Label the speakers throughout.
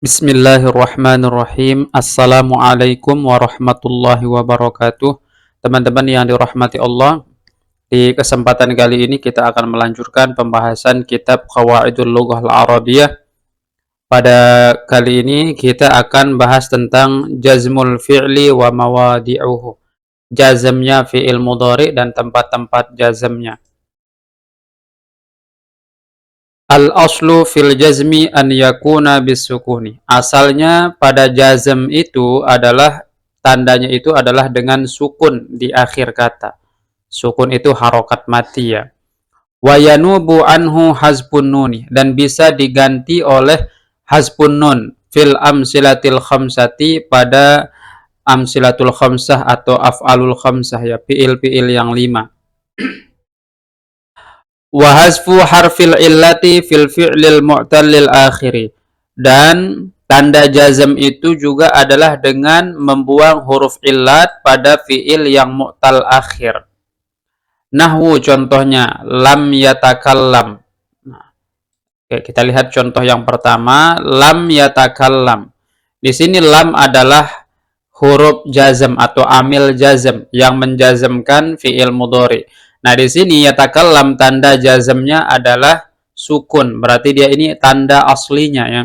Speaker 1: Bismillahirrahmanirrahim. Assalamualaikum warahmatullahi wabarakatuh. Teman-teman yang dirahmati Allah, di kesempatan kali ini kita akan melanjutkan pembahasan kitab Qawaidul Lughah Al-Arabiyah. Pada kali ini kita akan bahas tentang jazmul fi'li wa mawadi'uhu. Jazmnya fi'il mudhari dan tempat-tempat jazmnya. Al-aslu fil jazmi an yakuna bisukuni. Asalnya pada jazm itu adalah tandanya itu adalah dengan sukun di akhir kata. Sukun itu harokat mati ya. Wa yanubu anhu hazbun nuni dan bisa diganti oleh hazbun nun fil amsilatil khamsati pada amsilatul khamsah atau af'alul khamsah ya, fiil-fiil yang 5. Wa hasfu harfil illati fil fi'lil mu'tallil akhiri. Dan tanda jazm itu juga adalah dengan membuang huruf illat pada fi'il yang mu'tal akhir. Nahwu contohnya lam yatakallam. Nah, oke, kita lihat contoh yang pertama, lam yatakallam. Di sini lam adalah huruf jazm atau amil jazm yang menjazmkan fi'il mudhari. Nah, di sini yatakallam tanda jazmnya adalah sukun. Berarti dia ini tanda aslinya ya.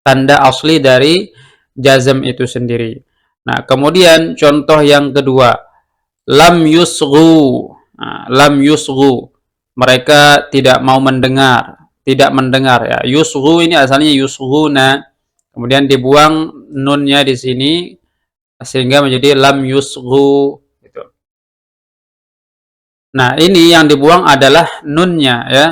Speaker 1: Tanda asli dari jazm itu sendiri. Nah, kemudian contoh yang kedua, lam yusghu. Nah, lam yusghu. Mereka tidak mau mendengar, tidak mendengar ya. Yusghu ini asalnya yusghuna. Kemudian dibuang nunnya di sini sehingga menjadi lam yusghu gitu. Nah, ini yang dibuang adalah nunnya ya,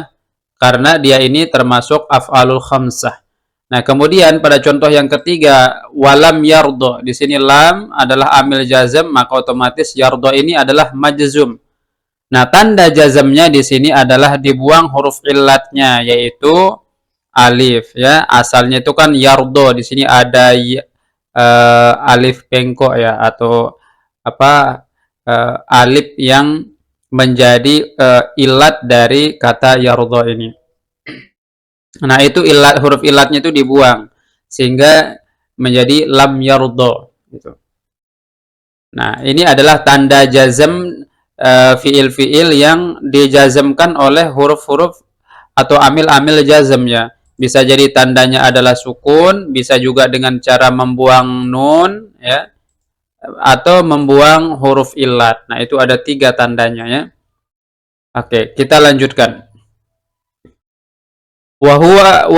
Speaker 1: karena dia ini termasuk af'alul khamsah. Nah, kemudian pada contoh yang ketiga, walam yardo. Di sini lam adalah amil jazm, maka otomatis yardo ini adalah majzum. Nah, tanda jazmnya di sini adalah dibuang huruf illatnya, yaitu alif ya. Asalnya itu kan yardo, di sini ada alif bengkok ya, atau apa, alif yang menjadi ilat dari kata yardo ini. Nah, itu ilat, huruf ilatnya itu dibuang sehingga menjadi lam yardo gitu. Nah, ini adalah tanda jazm fiil-fiil yang dijazmkan oleh huruf-huruf atau amil-amil jazm ya. Bisa jadi tandanya adalah sukun, bisa juga dengan cara membuang nun ya, atau membuang huruf illat. Nah, itu ada 3 tandanya ya. Oke, kita lanjutkan. Wa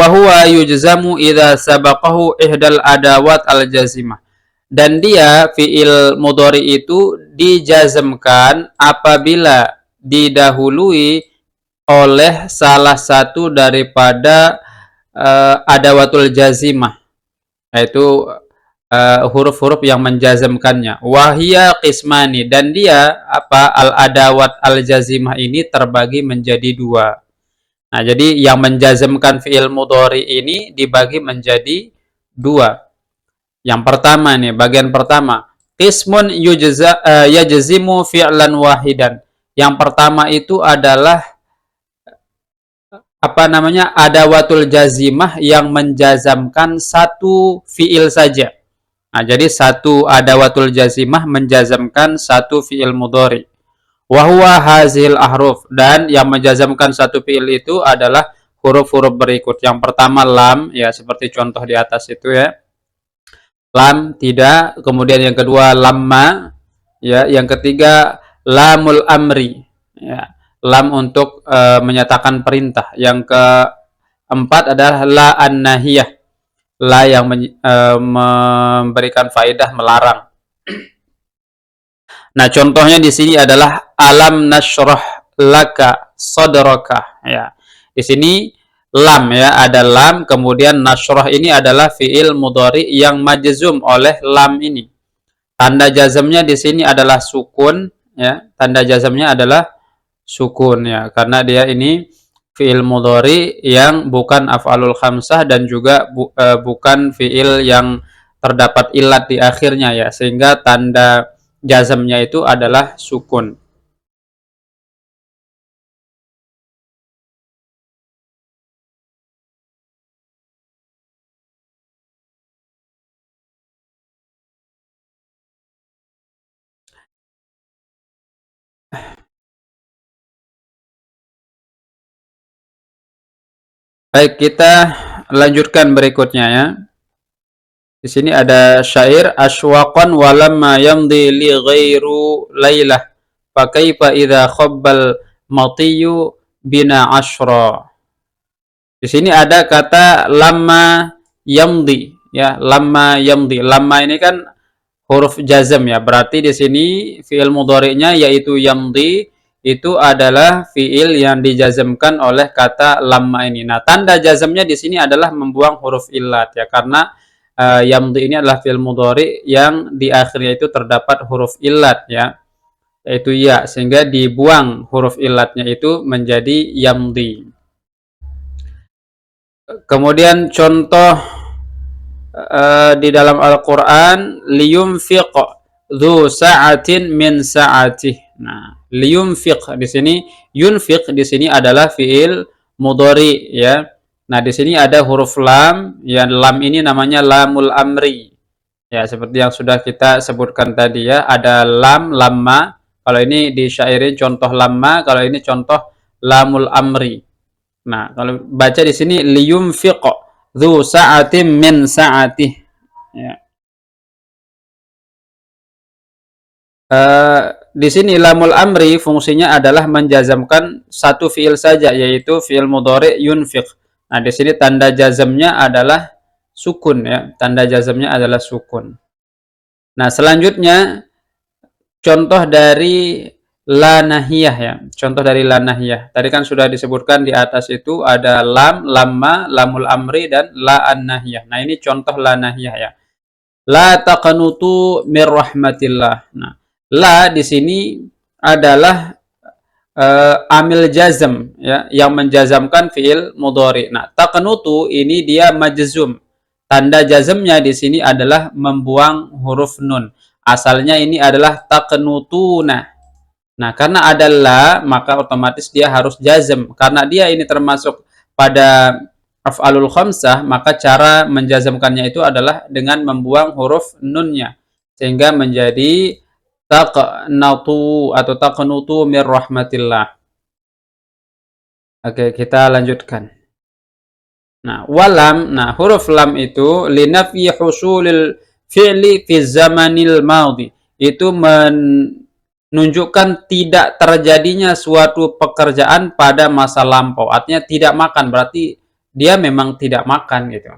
Speaker 1: huwa yujzamu idza sabaqahu ihdal adawat al-jazimah. Dan dia fiil mudhari itu dijazmkan apabila didahului oleh salah satu daripada adawatul jazimah, yaitu huruf-huruf yang menjazmkannya. Wahia qismani, dan dia apa, al adawat al jazimah ini terbagi menjadi 2. Nah, jadi yang menjazmkan fiil mudhari ini dibagi menjadi 2. Yang pertama nih, bagian pertama, qismun yajzimu fi'lan wahidan. Yang pertama itu adalah apa namanya, adawatul jazimah yang menjazamkan satu fiil saja. Nah, jadi satu adawatul jazimah menjazamkan satu fiil mudhari. Wahwa hazil ahruf, dan yang menjazamkan satu fiil itu adalah huruf-huruf berikut. Yang pertama lam ya, seperti contoh di atas itu ya. Lam tidak, kemudian yang kedua lamma ya, yang ketiga lamul amri ya, lam untuk menyatakan perintah. Yang keempat adalah la an-nahiyah, la yang memberikan faedah melarang. Nah, contohnya di sini adalah alam nasyrah laka sadraka ya. Di sini lam ya, ada lam, kemudian nasyrah ini adalah fiil mudhari yang majzum oleh lam ini. Tanda jazmnya di sini adalah sukun ya. Tanda jazmnya adalah sukun ya, karena dia ini fiil mudhari yang bukan af'alul khamsah dan juga bukan fiil yang terdapat ilat di akhirnya ya, sehingga tanda jazmnya itu adalah sukun. Baik, kita lanjutkan berikutnya ya. Di sini ada syair aswaqan walamma yamdi li ghairu lailah fa kaifa idza khabbal matiyu bina asyra. Di sini ada kata lamma yamdi ya, lamma yamdi. Lamma ini kan huruf jazm ya. Berarti di sini fiil mudhari'nya yaitu yamdi itu adalah fiil yang dijazmkan oleh kata lamma ini. Nah, tanda jazmnya di sini adalah membuang huruf illat ya, karena yamdi ini adalah fiil mudhari yang di akhirnya itu terdapat huruf illat ya, yaitu ya, sehingga dibuang huruf illatnya itu menjadi yamdi. Kemudian contoh di dalam Al-Qur'an liyunfiq dzu sa'atin min sa'atih. Nah, liyunfiq di sini, yunfiq di sini adalah fiil mudhari ya. Nah, di sini ada huruf lam, yang lam ini namanya lamul amri. Ya, seperti yang sudah kita sebutkan tadi ya, ada lam, lamma. Kalau ini disyairin contoh lamma, kalau ini contoh lamul amri. Nah, kalau baca di sini liyunfiq dzu sa'atin min sa'atih. Ya. Di sini lamul amri fungsinya adalah menjazamkan satu fiil saja, yaitu fiil mudhari yunfiq. Nah, di sini tanda jazamnya adalah sukun ya. Tanda jazamnya adalah sukun. Nah, selanjutnya contoh dari la nahiyah ya. Contoh dari la nahiyah. Tadi kan sudah disebutkan di atas itu ada lam, lamma, lamul amri dan la an nahiyah. Nah, ini contoh la nahiyah ya. La taqanutu mir rahmatillah. Nah, la di sini adalah amil jazm ya, yang menjazamkan fiil mudhari. Nah, taqanutu ini dia majzum. Tanda jazmnya di sini adalah membuang huruf nun. Asalnya ini adalah taqnutuna. Nah, karena ada la, maka otomatis dia harus jazm. Karena dia ini termasuk pada af'alul khamsah, maka cara menjazmkannya itu adalah dengan membuang huruf nunnya. Sehingga menjadi taqnatu atau taqnutu mir rahmatillah. Oke, kita lanjutkan. Nah, walam, nah huruf lam itu linafyi husulil fi'li fi zamanil madhi. Itu menunjukkan tidak terjadinya suatu pekerjaan pada masa lampau. Artinya tidak makan, berarti dia memang tidak makan gitu.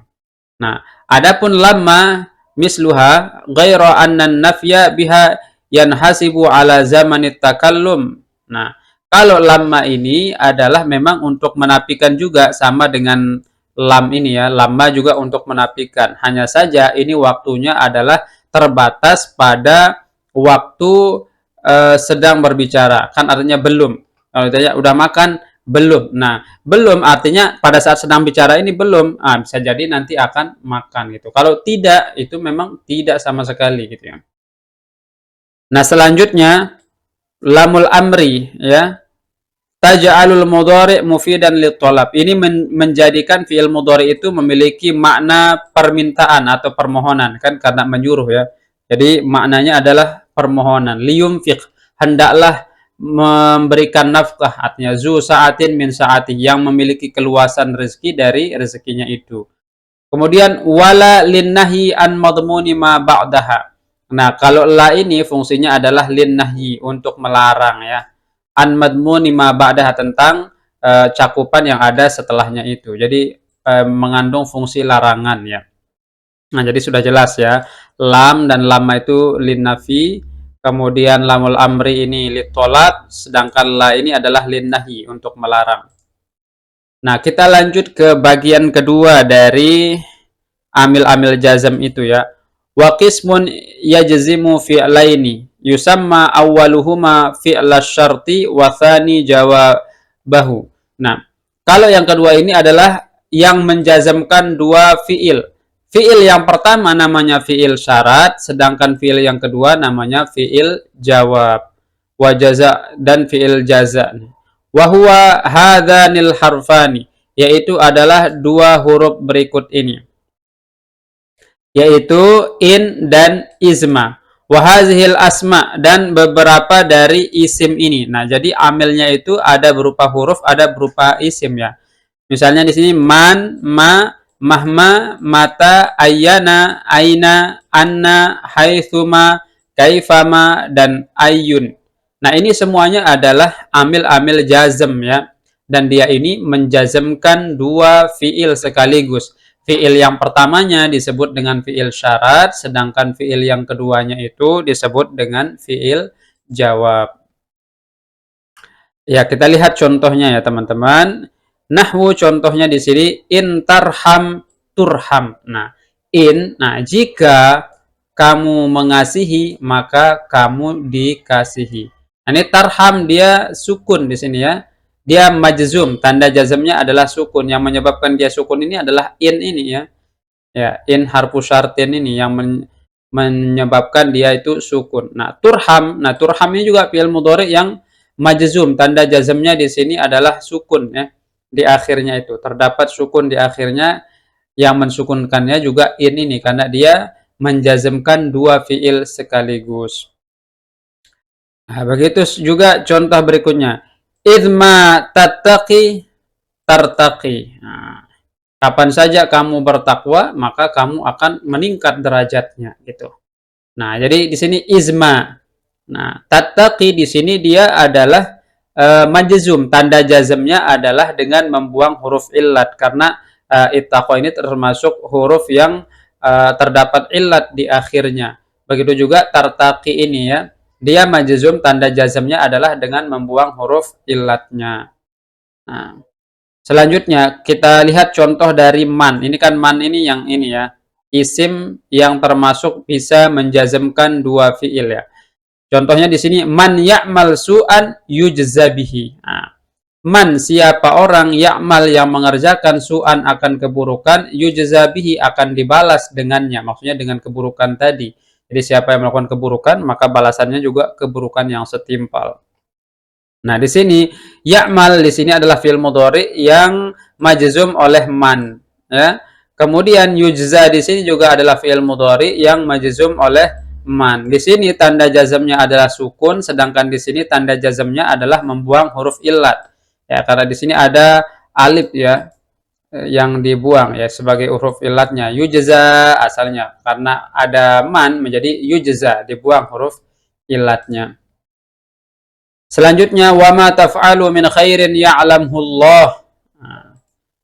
Speaker 1: Nah, adapun lamma misluha ghaira anna nafya biha yanhasibu ala zamanit takallum. Nah, kalau lamma ini adalah memang untuk menafikan juga, sama dengan lam ini ya. Lamma juga untuk menafikan. Hanya saja ini waktunya adalah terbatas pada waktu sedang berbicara. Kan artinya belum. Kalau ditanya udah makan, belum. Nah, belum artinya pada saat sedang bicara ini belum. Bisa jadi nanti akan makan gitu. Kalau tidak, itu memang tidak sama sekali gitu ya. Nah, selanjutnya lamul amri ya. Taj'alul mudhari' mufidan lit-talab. Ini menjadikan fi'il mudhari' itu memiliki makna permintaan atau permohonan kan, karena menyuruh ya. Jadi maknanya adalah permohonan. Liyunfiq, hendaklah memberikan nafkah, artinya zu sa'atin min sa'ati, yang memiliki keluasan rezeki dari rezekinya itu. Kemudian wala linnahi an madmuni ma ba'daha. Nah, kalau la ini fungsinya adalah linnahi, untuk melarang ya. An madmuni ma ba'daha, tentang cakupan yang ada setelahnya itu. Jadi mengandung fungsi larangan ya. Nah, jadi sudah jelas ya. Lam dan lamma itu linnafi, kemudian lamul amri ini litolab, sedangkan la ini adalah linnahi, untuk melarang. Nah, kita lanjut ke bagian kedua dari amil-amil jazm itu ya. Wa qismun yajzimu fi'laini yusamma awwaluhuma fi'la syarti wa tsani jawabahu. Nah, kalau yang kedua ini adalah yang menjazmkan dua fi'il. Fi'il yang pertama namanya fi'il syarat, sedangkan fi'il yang kedua namanya fi'il jawab. Wa jaza dan fi'il jaza. Wa huwa hadhanil harfani, yaitu adalah dua huruf berikut ini, yaitu in dan izma. Wahazihil asma, dan beberapa dari isim ini. Nah, jadi amilnya itu ada berupa huruf, ada berupa isim ya. Misalnya di sini man, ma, mahma, mata, ayyana, aina, anna, haitsuma, kaifama, dan ayyun. Nah, ini semuanya adalah amil-amil jazm ya. Dan dia ini menjazmkan dua fiil sekaligus. Fiil yang pertamanya disebut dengan fiil syarat, sedangkan fiil yang keduanya itu disebut dengan fiil jawab. Ya, kita lihat contohnya ya, teman-teman. Nahwu contohnya di sini in tarham turham. Nah, jika kamu mengasihi maka kamu dikasihi. Nah, ini tarham dia sukun di sini ya. Dia majzum, tanda jazmnya adalah sukun. Yang menyebabkan dia sukun ini adalah in ini ya. Ya, in harfu syartin ini yang menyebabkan dia itu sukun. Nah, turham ini juga fi'il mudhari yang majzum, tanda jazmnya di sini adalah sukun ya. Di akhirnya itu terdapat sukun di akhirnya, yang mensukunkannya juga ini karena dia menjazmkan dua fiil sekaligus. Nah, begitu juga contoh berikutnya. Idma tattaqi tartaqi. Nah, kapan saja kamu bertakwa, maka kamu akan meningkat derajatnya gitu. Nah, jadi di sini izma. Nah, tattaqi di sini dia adalah majzum, tanda jazmnya adalah dengan membuang huruf illat karena ittaqwa ini termasuk huruf yang terdapat illat di akhirnya. Begitu juga tartaqi ini ya. Dia majzum, tanda jazmnya adalah dengan membuang huruf illatnya. Nah, selanjutnya kita lihat contoh dari man. Ini kan man ini yang ini ya. Isim yang termasuk bisa menjazmkan dua fiil ya. Contohnya di sini man ya'mal su'an yujza bihi. Nah, man siapa orang ya'mal yang mengerjakan su'an akan keburukan, yujza bihi akan dibalas dengannya. Maksudnya dengan keburukan tadi. Jadi siapa yang melakukan keburukan, maka balasannya juga keburukan yang setimpal. Nah, di sini ya'mal di sini adalah fi'il mudhari yang majzum oleh man, ya. Kemudian yujza di sini juga adalah fi'il mudhari yang majzum oleh man. Di sini tanda jazmnya adalah sukun, sedangkan di sini tanda jazmnya adalah membuang huruf illat. Ya, karena di sini ada alif ya yang dibuang ya sebagai huruf illatnya. Yujza asalnya karena ada man menjadi yujza, dibuang huruf illatnya. Selanjutnya wa ma taf'alu min khairin ya'lamhu Allah. Nah,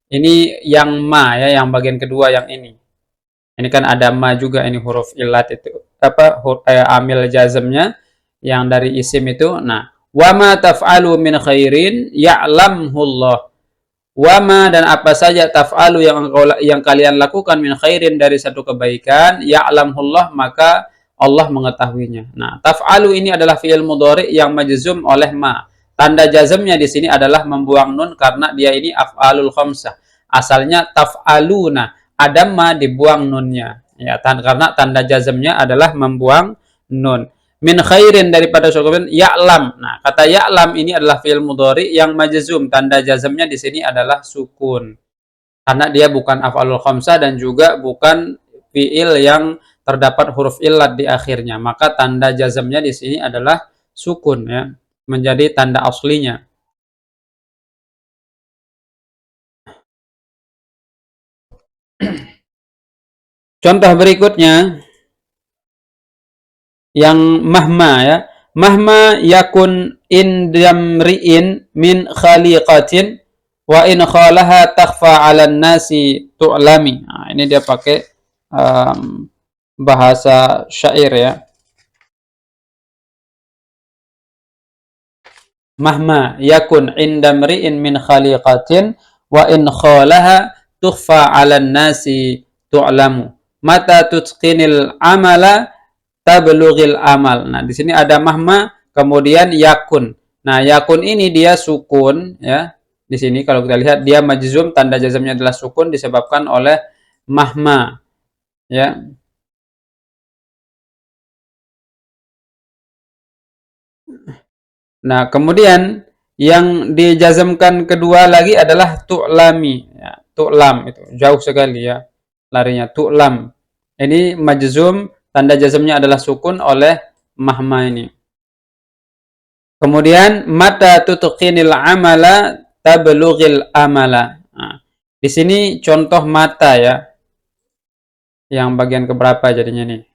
Speaker 1: ini yang ma ya, yang bagian kedua yang ini. Ini kan ada ma juga, ini huruf illat itu apa amil jazmnya yang dari isim itu. Nah, wa ma taf'alu min khairin ya'lamhu Allah. Wa ma dan apa saja taf'alu yang kalian lakukan min khairin dari satu kebaikan, ya'lamhu Allah maka Allah mengetahuinya. Nah, taf'alu ini adalah fi'il mudhari yang majzum oleh ma. Tanda jazmnya di sini adalah membuang nun karena dia ini af'alul khamsah. Asalnya taf'aluna, ada ma dibuang nunnya. Ya, karena tanda jazmnya adalah membuang nun. Min khairin daripada syukurin ya'lam. Nah, kata ya'lam ini adalah fi'il mudhari yang majzum, tanda jazmnya di sini adalah sukun. Karena dia bukan af'alul khamsah dan juga bukan fi'il yang terdapat huruf illat di akhirnya. Maka tanda jazmnya di sini adalah sukun ya, menjadi tanda aslinya. Contoh berikutnya yang mahma ya. Mahma yakun indamri'in min khaliqatin wa in khalaha takhfa 'alan nasi tu'lami. Nah, ini dia pakai bahasa syair ya. Mahma yakun indamri'in min khaliqatin wa in khalaha tukhfa 'alan nasi tu'lamu. Mata tutqinil amala tablughil amal. Nah, di sini ada mahma, kemudian yakun. Nah, yakun ini dia sukun ya. Di sini kalau kita lihat dia majzum, tanda jazmnya adalah sukun disebabkan oleh mahma ya. Nah, kemudian yang dijazmkan kedua lagi adalah tu'lami ya. Tu'lam itu jauh sekali ya larinya, tu'lam. Ini majzum, tanda jazmnya adalah sukun oleh mahma ini. Kemudian mata tutqinil amala tablughil amala. Nah, Di sini contoh mata ya. Yang bagian keberapa jadinya nih?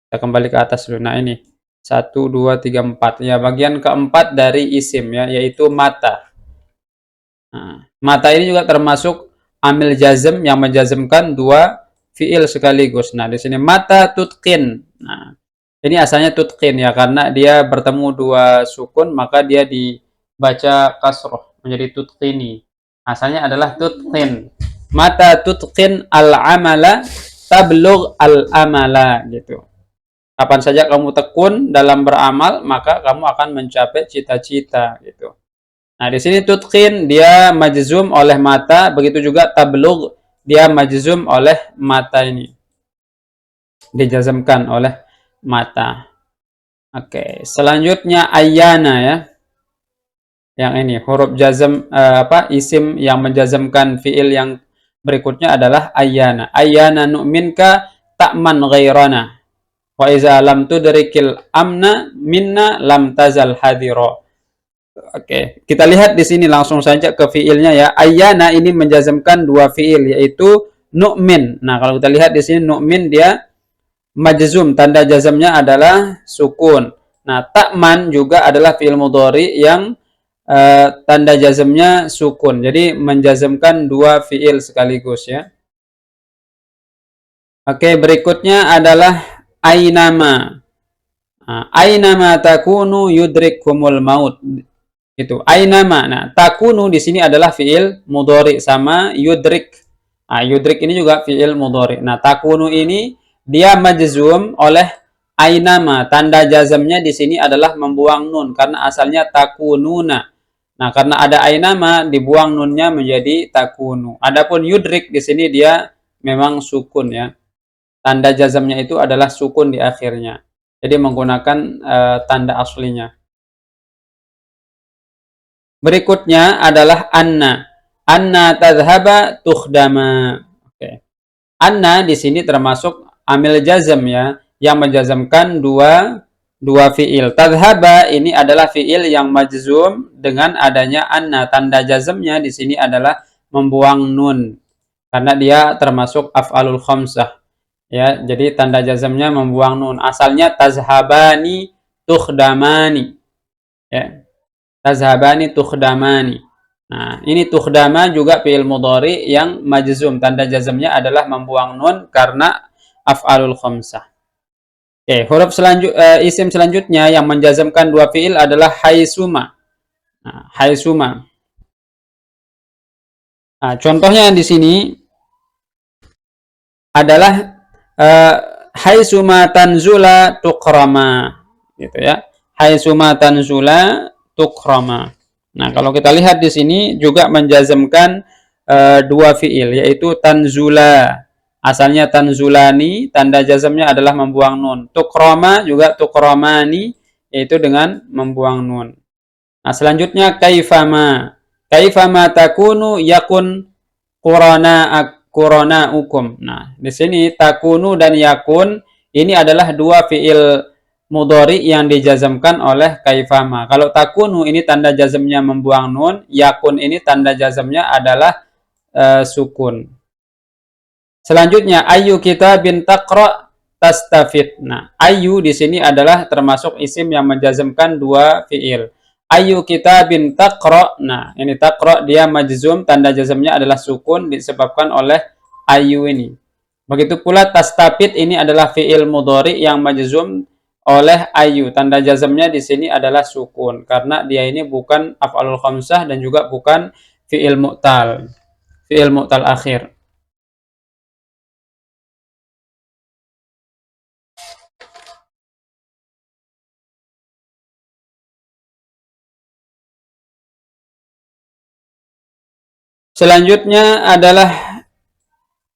Speaker 1: Kita kembali ke atas dulu. Nah, ini. 1, 2, 3, 4. Ya, bagian keempat dari isim ya, yaitu mata. Nah, mata ini juga termasuk amil jazm yang menjazmkan dua fiil sekaligus. Nah, di sini mata tutqin. Nah, ini asalnya tutqin ya, karena dia bertemu dua sukun, maka dia dibaca kasroh menjadi tutqini. Asalnya adalah tutqin. Mata tutqin al-amala tablugh al-amala gitu. Kapan saja kamu tekun dalam beramal, maka kamu akan mencapai cita-cita gitu. Nah, di sini tutqin dia majzum oleh mata, begitu juga tablugh dia majzum oleh mata ini. Dijazmkan oleh mata. Oke, selanjutnya ayyana ya. Yang ini huruf jazm isim yang menjazmkan fiil yang berikutnya adalah ayyana. Ayyana nu'minka ta'man ghairana. Wa iza lam tudrikil amna minna lam tazal hadira. Oke, kita lihat di sini langsung saja ke fiilnya ya. Ayyana ini menjazmkan dua fiil yaitu nu'min. Nah, kalau kita lihat di sini nu'min dia majzum, tanda jazmnya adalah sukun. Nah, ta'man juga adalah fiil mudhari yang tanda jazmnya sukun. Jadi menjazmkan dua fiil sekaligus ya. Oke, berikutnya adalah ainama. Nah, ainama takunu yudrikumul maut. Itu ainama. Nah, takunu di sini adalah fiil mudhari sama yudrik. Nah, yudrik ini juga fiil mudhari. Nah, takunu ini dia majzum oleh ainama. Tanda jazmnya di sini adalah membuang nun karena asalnya takununa. Nah, karena ada ainama dibuang nunnya menjadi takunu. Adapun yudrik di sini dia memang sukun ya. Tanda jazmnya itu adalah sukun di akhirnya. Jadi menggunakan tanda aslinya. Berikutnya adalah anna. Anna tadhhaba tukhdama. Oke. Anna di sini termasuk amil jazm ya, yang menjazmkan dua fiil. Tadhhaba ini adalah fiil yang majzum dengan adanya anna. Tanda jazmnya di sini adalah membuang nun karena dia termasuk af'alul khamsah. Ya, jadi tanda jazmnya membuang nun. Asalnya tazhabani tukhdamani. Ya. Tazhabani tukhdamani. Nah, ini tukhdama juga fi'il mudhari yang majzum. Tanda jazmnya adalah membuang nun karena af'alul khamsah. Oke, huruf isim selanjutnya yang menjazmkan dua fi'il adalah haisuma. Nah, haisuma. Nah, contohnya di sini adalah haisuma tanzula tukrama. Gitu ya. Haisuma tanzula tukrama. Nah, kalau kita lihat di sini juga menjazmkan dua fiil yaitu tanzula. Asalnya tanzulani, tanda jazmnya adalah membuang nun. Tukrama juga tukramani yaitu dengan membuang nun. Nah, selanjutnya kaifama. Kaifama takunu yakun qurana ukum. Nah, di sini takunu dan yakun ini adalah dua fiil mudhari yang dijazmkan oleh kaifama. Kalau takunu ini tanda jazmnya membuang nun, yakun ini tanda jazmnya adalah sukun. Selanjutnya ayu kita bin taqra tastafid. Nah, ayu di sini adalah termasuk isim yang menjazmkan dua fiil. Ayu kita bin taqra. Nah, ini taqra dia majzum, tanda jazmnya adalah sukun disebabkan oleh ayu ini. Begitu pula tastafid ini adalah fiil mudhari yang majzum oleh ayu. Tanda jazmnya di sini adalah sukun karena dia ini bukan af'alul khamsah dan juga bukan fi'il mu'tal. Fi'il mu'tal akhir. Selanjutnya adalah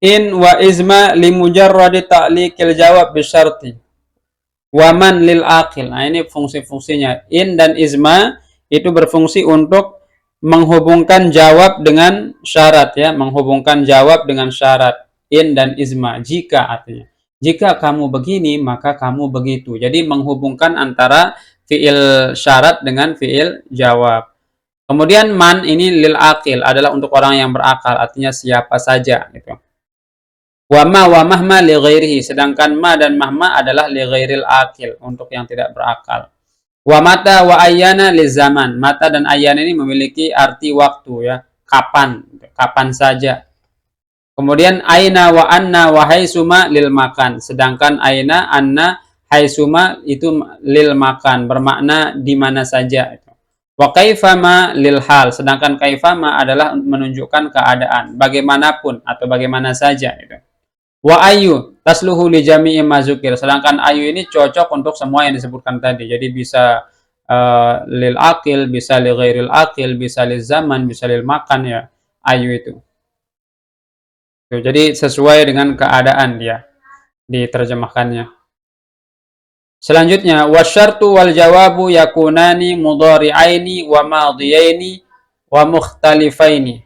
Speaker 1: in wa izma li mujarradi ta'liqil jawab bisyarti. Waman lil aqil. Nah, ini fungsi-fungsinya. In dan izma itu berfungsi untuk menghubungkan jawab dengan syarat ya, menghubungkan jawab dengan syarat. In dan izma, jika artinya. Jika kamu begini, maka kamu begitu. Jadi menghubungkan antara fiil syarat dengan fiil jawab. Kemudian man ini lil akil adalah untuk orang yang berakal, artinya siapa saja gitu. Wa mahma li ghairihi, sedangkan ma dan mahma adalah li ghairil akil, untuk yang tidak berakal. Wa mata wa ayyana li zaman. Mata dan ayyana ini memiliki arti waktu ya, kapan, kapan saja. Kemudian aina wa anna wa haitsuma lil makan. Sedangkan aina, anna, haitsuma itu lil makan, bermakna di mana saja. Wa kaifama lil hal. Sedangkan kaifama adalah menunjukkan keadaan, bagaimanapun atau bagaimana saja itu. Wa ayu tasluhu li jami'i mazukir. Sedangkan ayu ini cocok untuk semua yang disebutkan tadi. Jadi bisa lil akil, bisa li ghairil akil, bisa lil zaman, bisa lil makan ya. Ayu itu. Jadi sesuai dengan keadaan dia diterjemahkannya. Selanjutnya wasyartu wal jawabu yakunani mudhari'aini wa madhiyaini wa mukhtalifaini.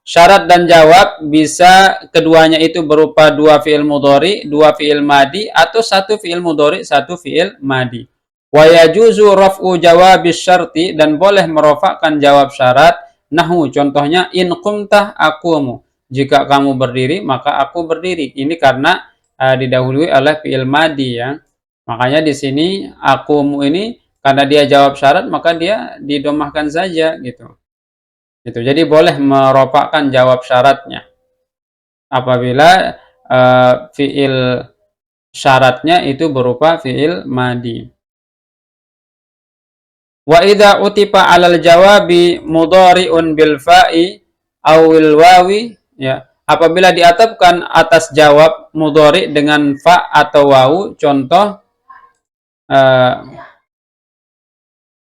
Speaker 1: Syarat dan jawab bisa keduanya itu berupa dua fi'il mudhari, dua fi'il madi, atau satu fi'il mudhari, satu fi'il madi. Wa yajuzu raf'u jawabis syarti, dan boleh merofakkan jawab syarat. Nahu, contohnya in qumtah aqumu. Jika kamu berdiri, maka aku berdiri. Ini karena didahului oleh fi'il madi ya. Makanya di sini aqumu ini karena dia jawab syarat, maka dia didomahkan saja gitu. Gitu. Jadi boleh merofakkan jawab syaratnya apabila fi'il syaratnya itu berupa fi'il madi. Wa idza utifa 'alal jawabi mudhari'un bil fa'i awil wawi ya, apabila diatapkan atas jawab mudhari dengan fa atau wawu, contoh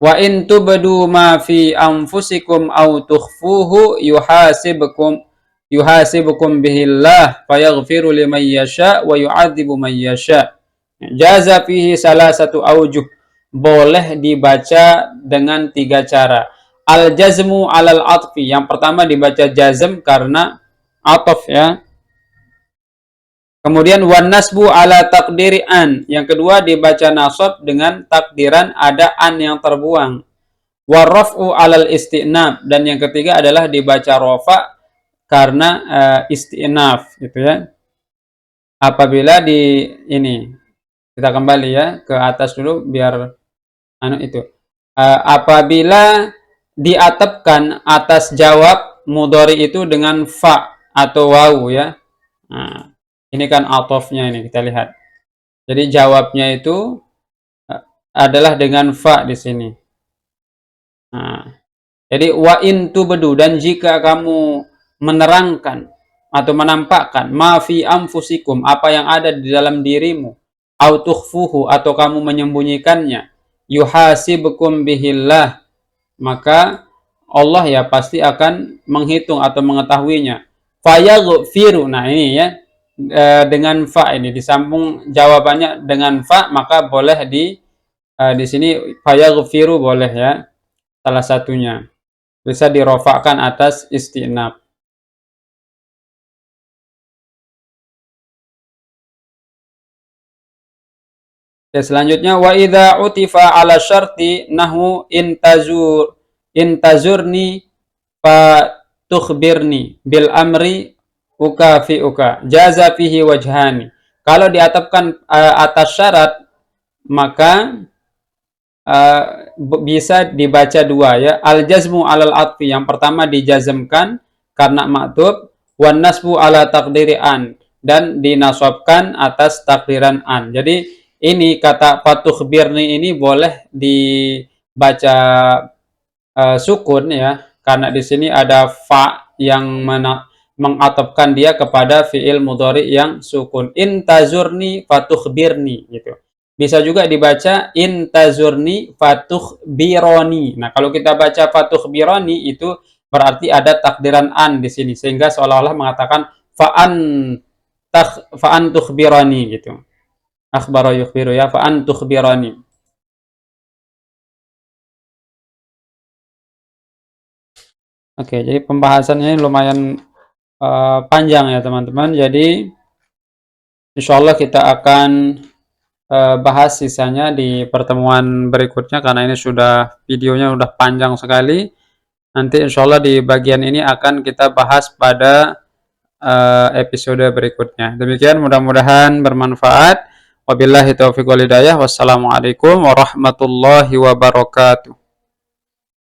Speaker 1: wa in tubdu ma fi anfusikum aw tukhfuhu yuhasibukum bihillah fayaghfiru liman yasha wa yu'adzibu man yasha. Jaza fihi salah satu aujuh, boleh dibaca dengan tiga cara. Al jazmu alal atfi, yang pertama dibaca jazm karena ataf ya. Kemudian wan nasbu ala takdiri an, yang kedua dibaca nasab dengan takdiran ada an yang terbuang. Warraf'u alal istinaf, dan yang ketiga adalah dibaca rofa karena istinaf gitu ya. Apabila di ini kita kembali ya ke atas dulu biar itu. Apabila diatapkan atas jawab mudhari itu dengan fa atau wawu ya. Nah, ini kan atofnya ini kita lihat. Jadi jawabnya itu adalah dengan fa di sini. Nah, jadi wa in tubdu, dan jika kamu menerangkan atau menampakkan ma fi anfusikum, apa yang ada di dalam dirimu, au tukhfuhu, atau kamu menyembunyikannya, yuhasibukum bihillah, maka Allah ya pasti akan menghitung atau mengetahuinya. Fayaghfiru, nah ini ya dengan fa ini disambung jawabannya dengan fa, maka boleh di sini fayaghfiru boleh ya, salah satunya bisa dirofakkan atas istinaf. Ya, selanjutnya wa idza utifa ala syarti nahu intazurni fa tukhbirni bil amri ukafiuka jaza fihi wajhani. Kalau diatapkan atas syarat, maka bisa dibaca dua ya. Al jazmu alal atfi, yang pertama dijazmkan karena maktub, wan nasbu ala takdiri an, dan dinasabkan atas takdiran an. Jadi ini kata fatukhbirni ini boleh dibaca sukun ya, karena di sini ada fa yang mengatapkan dia kepada fiil mudhari yang sukun. Intazurni fatukhbirni gitu. Bisa juga dibaca intazurni fatukhbironi. Nah, kalau kita baca fatukhbironi itu berarti ada takdiran an di sini, sehingga seolah-olah mengatakan fa'an tukhbironi gitu. Akhbara yukhbiru ya, fa'an tukhbironi. Oke, jadi pembahasannya lumayan panjang ya teman-teman. Jadi insya Allah kita akan bahas sisanya di pertemuan berikutnya, karena ini videonya sudah panjang sekali. Nanti insya Allah di bagian ini akan kita bahas pada episode berikutnya. Demikian, mudah-mudahan bermanfaat. Wabillahi taufiq wal hidayah. Wassalamualaikum warahmatullahi wabarakatuh.